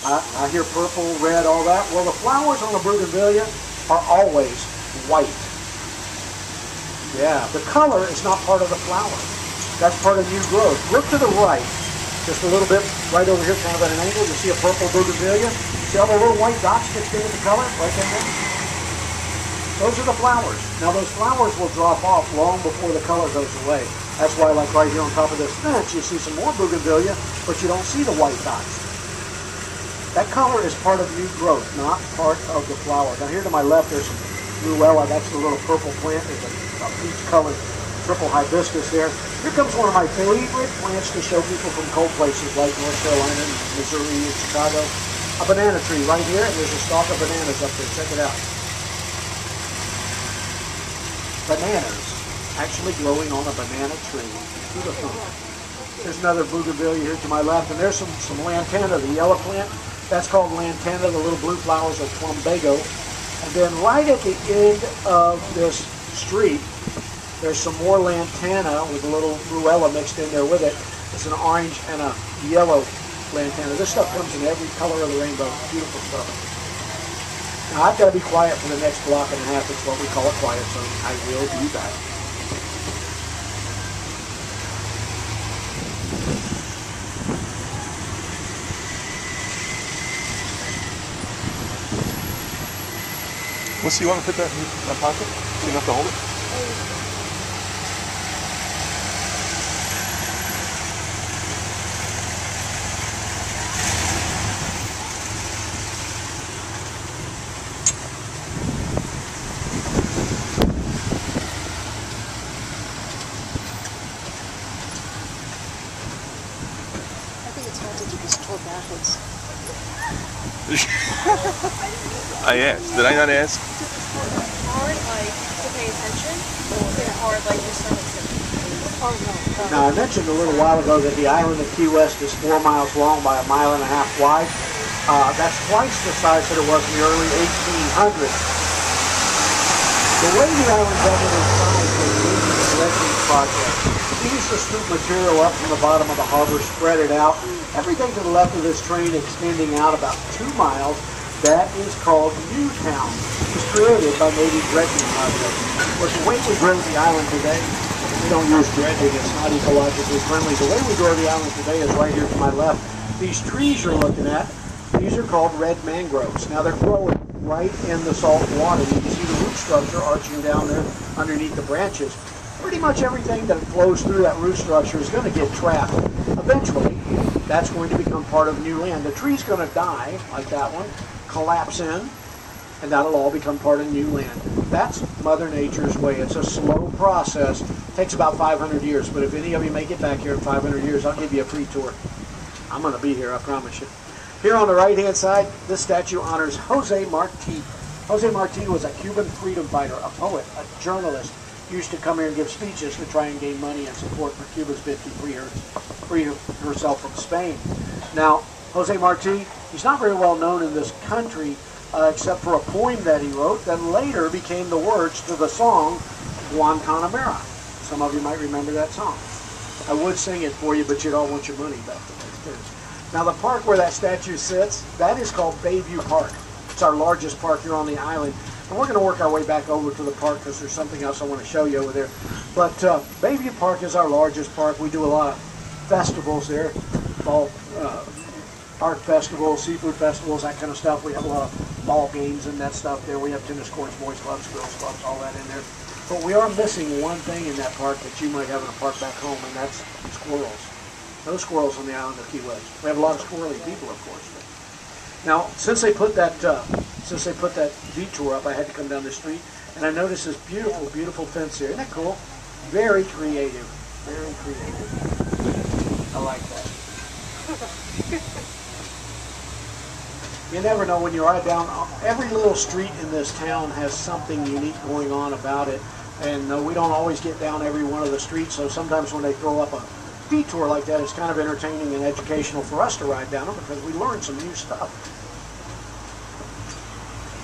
I hear purple, red, all that. Well, the flowers on the bougainvillea are always white. Yeah, the color is not part of the flower. That's part of new growth. Look to the right, just a little bit right over here, kind of at an angle. You see a purple bougainvillea. See all the little white dots mixed in with the color right there? Those are the flowers. Now those flowers will drop off long before the color goes away. That's why, like right here on top of this fence, you see some more bougainvillea, but you don't see the white dots. That color is part of new growth, not part of the flower. Now here to my left, there's some ruella. That's the little purple plant. There's a peach-colored triple hibiscus there. Here comes one of my favorite plants to show people from cold places like North Carolina, and Missouri, and Chicago. A banana tree right here, and there's a stalk of bananas up there. Check it out. Bananas actually growing on a banana tree. Beautiful. There's another bougainvillea here to my left, and there's some lantana, the yellow plant. That's called lantana. The little blue flowers are plumbago. And then right at the end of this street, there's some more lantana with a little ruella mixed in there with it. It's an orange and a yellow lantana. This stuff comes in every color of the rainbow. Beautiful stuff. Now I've got to be quiet for the next block and a half. It's what we call a quiet zone. I will be back. Let's see, you want to put that in that pocket? You enough to hold it? I think it's hard to do this tour backwards. I asked. Did I not ask? Is it hard, like, to pay attention, or is it hard, like, your stomach to... Oh, no. Now, I mentioned a little while ago that the island of Key West is 4 miles long by 1.5 miles wide. That's twice the size that it was in the early 1800s. The way the island doubled in size was due to the dredging project. We used to scoop material up from the bottom of the harbor, spread it out. Everything to the left of this train extending out about 2 miles. That is called Newtown. It was created by Navy dredging project. But the way we grow the island today, we don't use dredging. It's not ecologically friendly. The way we grow the island today is right here to my left. These trees you're looking at, these are called red mangroves. Now they're growing right in the salt water. You can see the root structure arching down there underneath the branches. Pretty much everything that flows through that root structure is going to get trapped. Eventually, that's going to become part of new land. The tree's going to die, like that one, collapse in, and that'll all become part of new land. That's Mother Nature's way. It's a slow process. It takes about 500 years, but if any of you make it back here in 500 years, I'll give you a free tour. I'm going to be here, I promise you. Here on the right-hand side, this statue honors Jose Marti. Jose Marti was a Cuban freedom fighter, a poet, a journalist. Used to come here and give speeches to try and gain money and support for Cuba's bid to free herself from Spain. Now, Jose Marti, he's not very well known in this country except for a poem that he wrote that later became the words to the song Guantanamera. Some of you might remember that song. I would sing it for you, but you'd all want your money back. Now, the park where that statue sits, that is called Bayview Park. It's our largest park here on the island. And we're going to work our way back over to the park because there's something else I want to show you over there. But Bayview Park is our largest park. We do a lot of festivals there, fall art festivals, seafood festivals, that kind of stuff. We have a lot of ball games and that stuff there. We have tennis courts, boys clubs, girls clubs, all that in there. But we are missing one thing in that park that you might have in a park back home, and that's squirrels. No squirrels on the island of Key West. We have a lot of squirrely people, of course. Now, since they put that detour up, I had to come down the street, and I noticed this beautiful, beautiful fence here. Isn't that cool? Very creative. Very creative. I like that. You never know when you ride down. Every little street in this town has something unique going on about it, and we don't always get down every one of the streets, so sometimes when they throw up a detour like that, it's kind of entertaining and educational for us to ride down them because we learn some new stuff.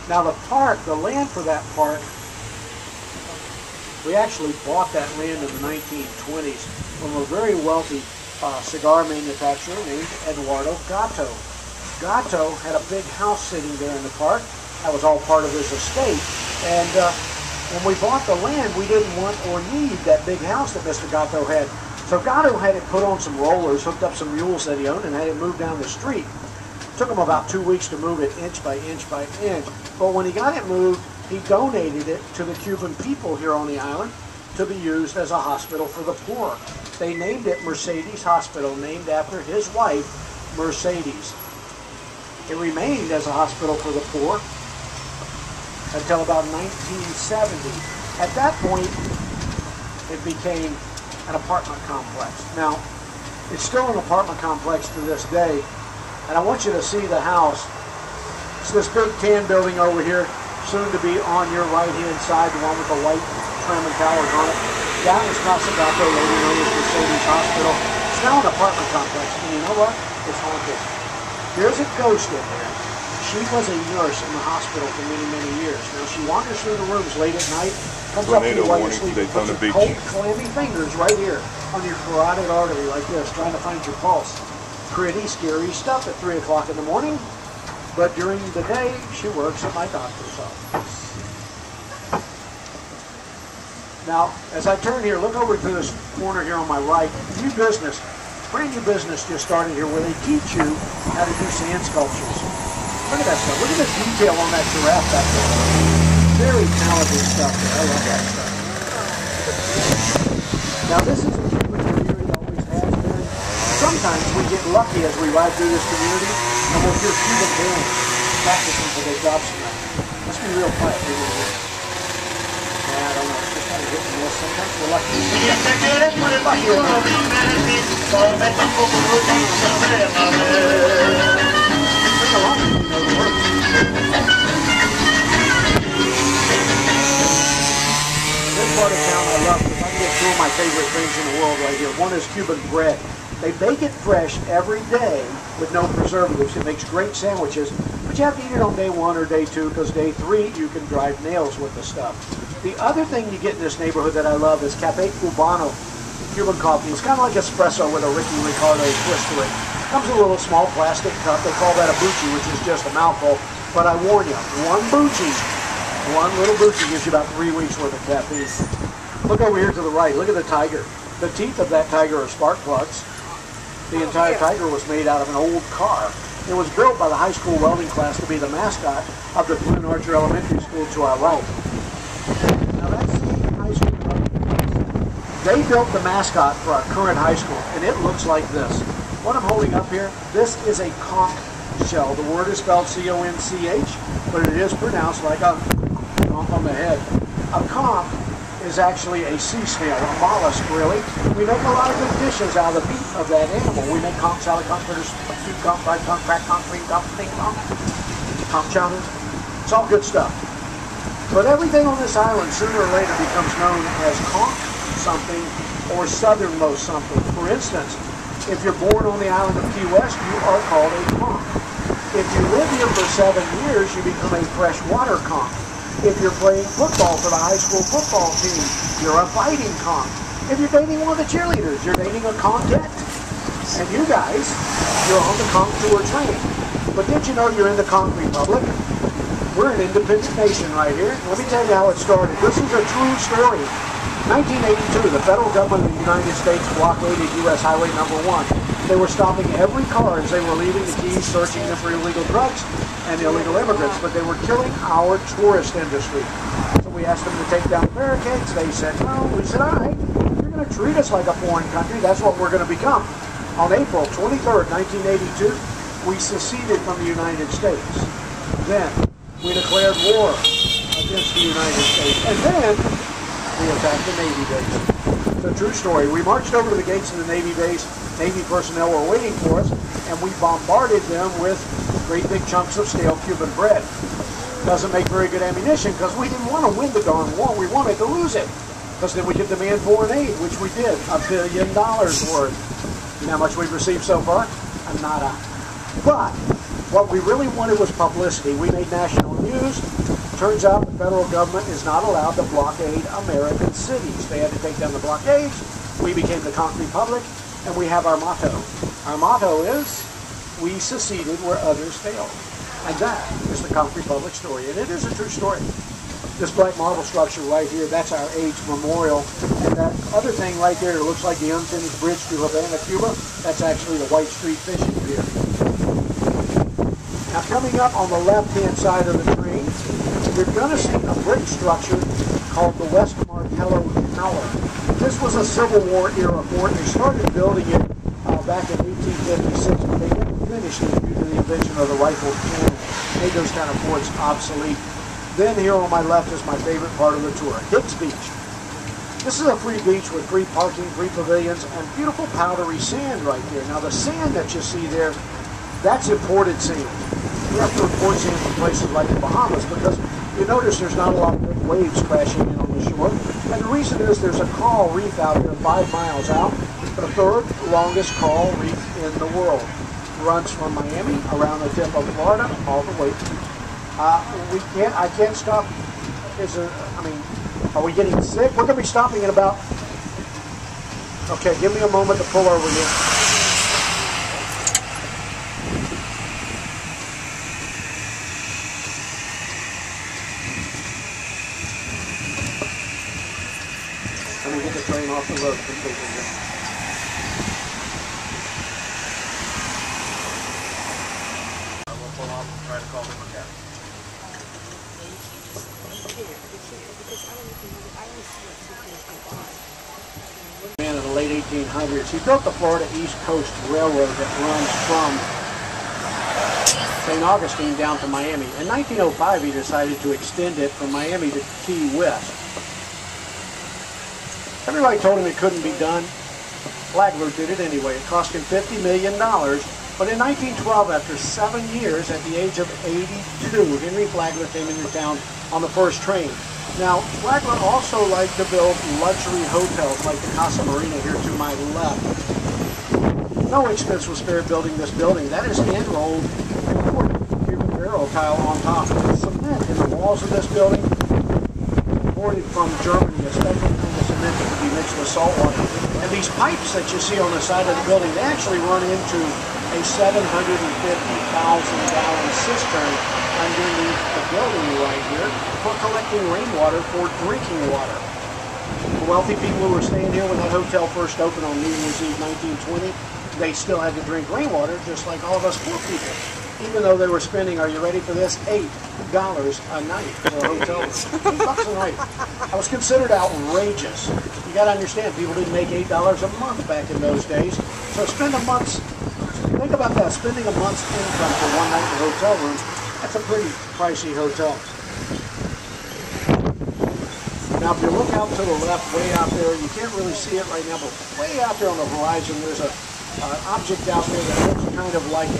Now the park, the land for that park, we actually bought that land in the 1920s from a very wealthy cigar manufacturer named Eduardo Gatto. Gatto had a big house sitting there in the park. That was all part of his estate. And when we bought the land, we didn't want or need that big house that Mr. Gatto had. So Gatto had it put on some rollers, hooked up some mules that he owned, and had it moved down the street. It took him about 2 weeks to move it inch by inch by inch. But when he got it moved, he donated it to the Cuban people here on the island to be used as a hospital for the poor. They named it Mercedes Hospital, named after his wife, Mercedes. It remained as a hospital for the poor until about 1970. At that point, it became an apartment complex. Now, it's still an apartment complex to this day, and I want you to see the house. It's this big tan building over here, soon to be on your right-hand side, the one with the white trim and towers on it. That was Casa Gatto, later known as Mercedes Hospital. It's now an apartment complex, and you know what? It's haunted. There's a ghost in there. She was a nurse in the hospital for many, many years. Now, she wanders through the rooms late at night, comes up to you while you're sleeping, puts her cold, clammy fingers right here on your carotid artery like this, trying to find your pulse. Pretty scary stuff at 3 o'clock in the morning, but during the day, she works at my doctor's office. Now, as I turn here, look over to this corner here on my right. New business, brand new business just started here where they teach you how to do sand sculptures. Look at that stuff. Look at the detail on that giraffe back there. Very talented stuff there. I love that stuff. Now, this is a Cuban community, always has been. Sometimes we get lucky as we ride through this community, and we'll hear Cuban bands practicing for their jobs tonight. Must be real quiet over here. I don't know. It's just kind of hit and miss. Sometimes we're lucky. This part of town I love because I can get two of my favorite things in the world right here. One is Cuban bread. They bake it fresh every day with no preservatives. It makes great sandwiches, but you have to eat it on day 1 or day 2 because day 3 you can drive nails with the stuff. The other thing you get in this neighborhood that I love is Café Cubano, Cuban coffee. It's kind of like espresso with a Ricky Ricardo twist to it. Comes in a little small plastic cup. They call that a bucci, which is just a mouthful. But I warn you, one little bucci gives you about 3 weeks worth of caffeine. Look over here to the right. Look at the tiger. The teeth of that tiger are spark plugs. The entire tiger was made out of an old car. It was built by the high school welding class to be the mascot of the Glen Archer Elementary School to our right. Now that's the high school welding class. They built the mascot for our current high school, and it looks like this. What I'm holding up here, this is a conch shell. The word is spelled C-O-N-C-H, but it is pronounced like a conch on the head. A conch is actually a sea snail, a mollusk really. We make a lot of good dishes out of the meat of that animal. We make conch salad, conch fritters, stewed conch, fried conch, cracked conch, cream conch, pink conch, conch chowder. It's all good stuff. But everything on this island sooner or later becomes known as conch something or southernmost something. For instance, if you're born on the island of Key West, you are called a conch. If you live here for 7 years, you become a freshwater conch. If you're playing football for the high school football team, you're a fighting conch. If you're dating one of the cheerleaders, you're dating a conchette. And you guys, you're on the conch tour train. But did you know you're in the Conch Republic? We're an independent nation right here. Let me tell you how it started. This is a true story. 1982, the federal government of the United States blockaded U.S. Highway number 1. They were stopping every car as they were leaving the Keys, searching them for illegal drugs and illegal immigrants, but they were killing our tourist industry. So we asked them to take down barricades. They said no. We said, all right, you're going to treat us like a foreign country. That's what we're going to become. On April 23rd, 1982, we seceded from the United States. Then we declared war against the United States. And then we attacked the Navy base. It's a true story. We marched over to the gates of the Navy base. Navy personnel were waiting for us, and we bombarded them with great big chunks of stale Cuban bread. Doesn't make very good ammunition because we didn't want to win the darn war. We wanted to lose it because then we could demand foreign aid, which we did, $1 billion worth. You know how much we've received so far? Nada. But what we really wanted was publicity. We made national news. Turns out the federal government is not allowed to blockade American cities. They had to take down the blockades. We became the Conch Republic, and we have our motto. Our motto is, we succeeded where others failed. And that is the Conch Republic story, and it is a true story. This black marble structure right here, that's our age memorial. And that other thing right there, it looks like the unfinished bridge to Havana, Cuba, that's actually the White Street Fishing Pier. Now coming up on the left-hand side of the train, we're going to see a brick structure called the West Martello Tower. This was a Civil War era fort. They started building it back in 1856, but they didn't finish it due to the invention of the rifled cannon. Made those kind of forts obsolete. Then here on my left is my favorite part of the tour, Hicks Beach. This is a free beach with free parking, free pavilions, and beautiful powdery sand right there. Now the sand that you see there, that's imported sand. We have to import sand from places like the Bahamas because you notice there's not a lot of big waves crashing in on the shore. And the reason is there's a coral reef out here 5 miles out, the third longest coral reef in the world. Runs from Miami around the tip of Florida all the way to I can't stop. Are we getting sick? We're going to be stopping in about. Okay, give me a moment to pull over here. Let me get the train off the road completely. Try to call him again. Man, in the late 1800s, he built the Florida East Coast Railroad that runs from St. Augustine down to Miami. In 1905, he decided to extend it from Miami to Key West. Everybody told him it couldn't be done. Flagler did it anyway. It cost him $50 million. But in 1912, after 7 years, at the age of 82, Henry Flagler came into town on the first train. Now, Flagler also liked to build luxury hotels like the Casa Marina here to my left. No expense was spared building this building. That is hand-rolled Cuban barrel tile on top. The cement in the walls of this building, imported from Germany, a special kind of cement that can be mixed with salt water. And these pipes that you see on the side of the building, they actually run into a 750,000-gallon cistern underneath the building right here for collecting rainwater for drinking water. The wealthy people who were staying here when that hotel first opened on New Year's Eve 1920, they still had to drink rainwater just like all of us poor people. Even though they were spending, are you ready for this, $8 a night for a hotel room. $8 a night. That was considered outrageous. You got to understand, people didn't make $8 a month back in those days. So think about that, spending a month's income for one night in a hotel room, that's a pretty pricey hotel. Now if you look out to the left, way out there, you can't really see it right now, but way out there on the horizon, there's an object out there that looks kind of like a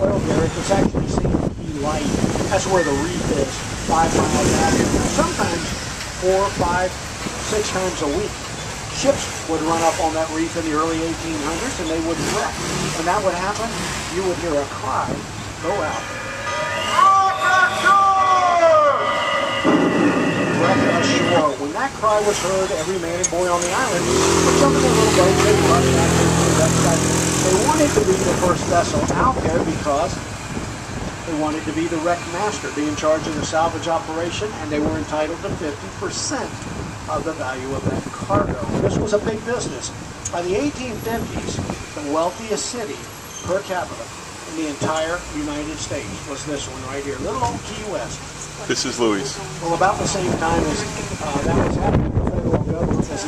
oil derrick. It's actually Key Light. That's where the reef is, 5 miles out here. Sometimes 4, 5, 6 times a week. Ships would run up on that reef in the early 1800s and they would wreck. When that would happen, you would hear a cry go out. Wreck ashore. When that cry was heard, every man and boy on the island would jump in their little boat and run back into the website. They wanted to be the first vessel out there because they wanted to be the wreck master, be in charge of the salvage operation, and they were entitled to 50% of the value of that cargo. This was a big business. By the 1850s, the wealthiest city per capita in the entire United States was this one right here, little old Key West. This is Louis. Well, about the same time as that was happening, the federal government was